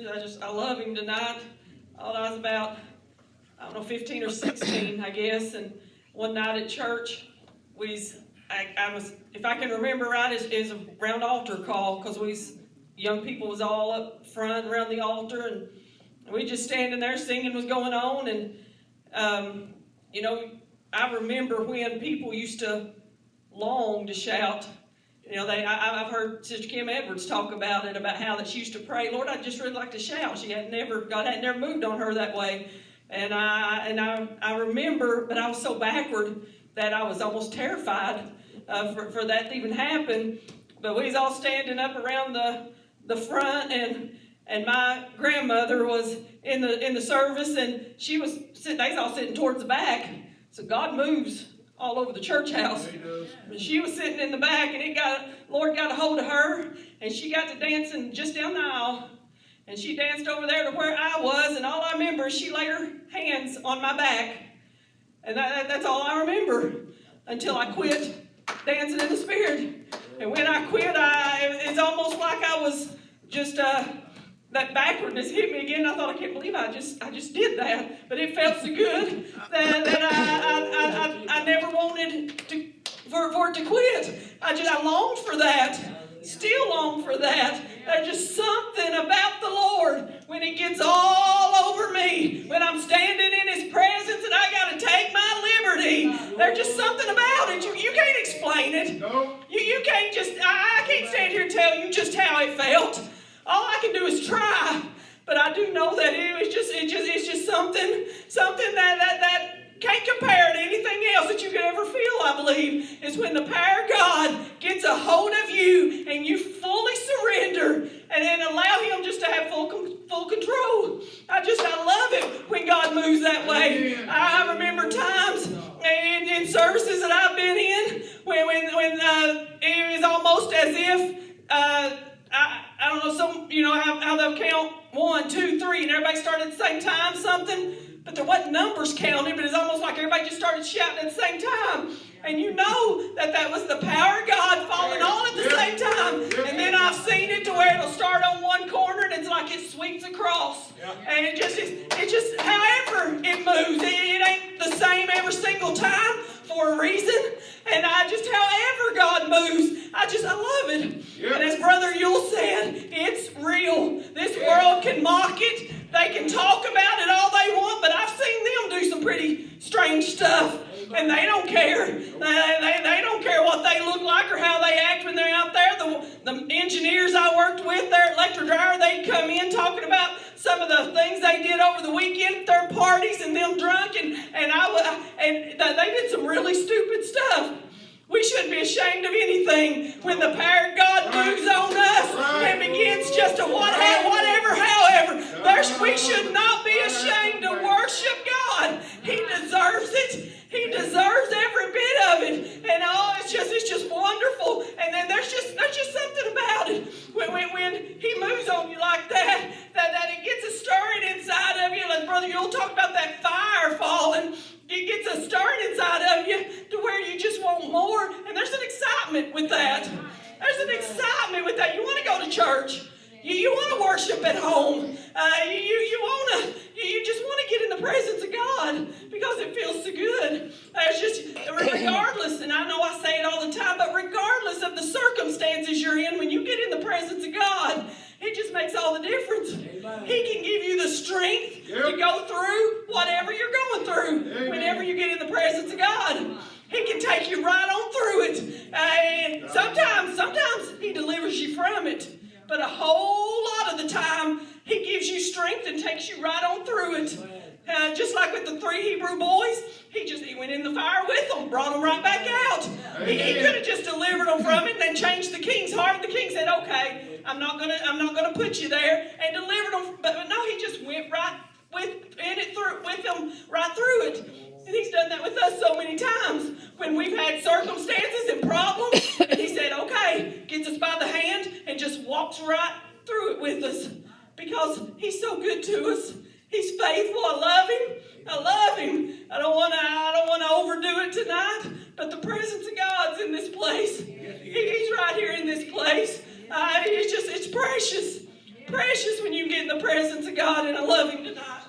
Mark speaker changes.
Speaker 1: I love him tonight. I was about, 15 or 16, I guess. And one night at church, I was, if I can remember right, is a round altar call, because young people was all up front around the altar, and we just standing there, singing was going on. And I remember when people used to long to shout. I've heard Sister Kim Edwards talk about it, about how that she used to pray, Lord, I'd just really like to shout. God had never moved on her that way. And I remember, but I was so backward that I was almost terrified for that to even happen. But we was all standing up around the front, and my grandmother was in the service, and they was all sitting towards the back. So God moves all over the church house. She was sitting in the back, and Lord got a hold of her, and she got to dancing just down the aisle. And she danced over there to where I was, and all I remember is she laid her hands on my back. And that's all I remember until I quit dancing in the Spirit. And when I quit, it's almost like I was just, that backwardness hit me again. I thought, I can't believe I just did that. But it felt so good that I never wanted for it to quit. I longed for that. Still long for that. There's just something about the Lord when He gets all over me, when I'm standing in His presence and I got to take my liberty. There's just something about it. You can't explain it. No. You can't just, I can't stand here and tell you just how it felt. All I can do is try. But I do know that it's just something that can't compare to anything else that you could ever feel, I believe, is when the power of God gets a hold of you and you fully surrender and then allow Him just to have full control. I love it when God moves that way. I remember times in services that I've been in when it was almost as if, I don't know, how they'll count 1, 2, 3, and everybody started at the same time, something. But there wasn't numbers counted, but it's almost like everybody just started shouting at the same time. And you know that was the power of God falling all at the same time. And then I've seen it to where it'll start on one corner and it's like it sweeps across. And it just however it moves, it ain't the same every single time for a reason. And however God moves, I love it. And as Brother Yule said, it's real. This world can mock it. They can talk about it all they want, but I've seen them do some pretty strange stuff. And they don't care. They don't care what they look like or how they act when they're out there. The engineers I worked with there at Electric Dryer, they'd come in talking about some of the things they did over the weekend at their parties and them drunk. And they did some really stupid stuff. We shouldn't be ashamed of anything when the power of God moves on us and begins just to whatever, however. We should not be ashamed to worship God. He deserves it. He deserves every bit of it. And it's just wonderful. And then there's just something about it when He moves on you like that it gets a stirring inside of you. Like Brother Yule talked about that fire falling. It gets a stirring inside of you to where you just want more. And there's an excitement with that. There's an excitement with that. You want to go to church. You want to worship at home. You just want to get in the presence of God because it feels so good. It's just, regardless, and I know I say it all the time, but regardless of the circumstances you're in, when you get in the presence of God, it just makes all the difference. Amen. He can give you the strength to go through whatever you're going through. Amen. Whenever you get in the presence of God. He can take you right on through it. And sometimes He delivers you from it. But a whole lot of the time, He gives you strength and takes you right on through it. Just like with the 3 Hebrew boys, He went in the fire with them, brought them right back out. He could have just delivered them from it and then changed the king's heart. The king said, "Okay, I'm not gonna put you there," and delivered them. But no, He just went right with them right through it. And He's done that with us so many times when we've had circumstances and problems, and He said, "Okay," gets us by the hand and just walks right through it with us because He's so good to us. He's faithful. I love Him. I don't want to overdo it tonight, but the presence of God's in this place. He's right here in this place. It's precious. precious when you get in the presence of God, and I love Him tonight.